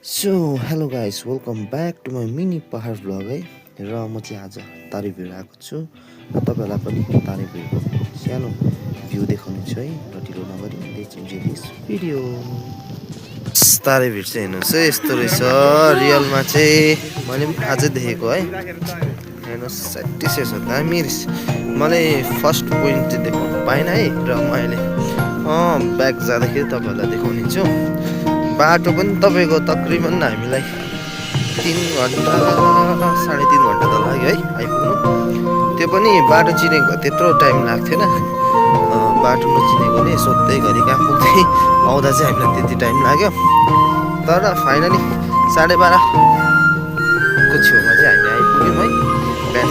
So hello guys welcome back to my mini pahad vlog है र म चाहिँ आज तारेभिर आएको छु र तपाईँहरूलाई पनि तारेभिरको सानो भ्यू देखाउने छु है र ढिलो नगरी let's enjoy this video. Tarebhir चाहिँ हेर्नुहोस् है यस्तो रहेछ रियलमा चाहिँ मैले पनि आजै देखेको है। हेर्नुहोस् स्याटिसै छ दामी रहेछ। मलाई फर्स्ट पोइन्ट चाहिँ देखाउनु पाइनँ है र मैले ब्याक जाँदाखेरि तपाईँहरूलाई देखाउने छु। बाटो पनि तपाईँको तकरिबन हामीलाई 3 घन्टा 3.5 घन्टा त लाग्यो है आइपुग्नु। त्यो पनि बाटो चिनेको त्यत्रो टाइम लाग्थेन। बाटो नचिनेको नि सोध्दै घरि कहाँ पुग्दै आउँदा चाहिँ हामीलाई त्यति टाइम लाग्यो। तर फाइनली 12:30 को छेउमा चाहिँ हामी आइपुग्यौँ है। बिहान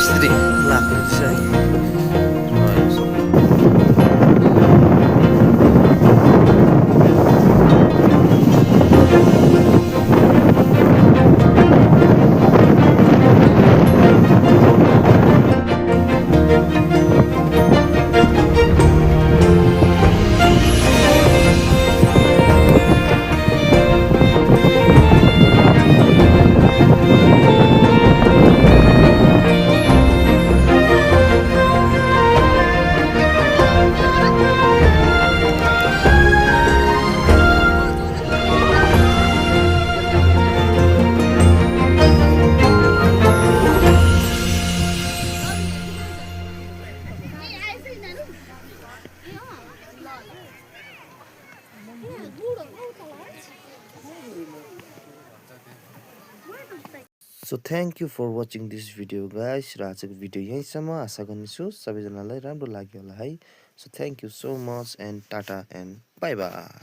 9:03 लाग्यो है। So thank you for watching this video guys र आजको भिडियो यहीँसम्म आशा गर्नेछु सबैजनालाई राम्रो लाग्यो होला है। So thank you so much and tata and bye bye.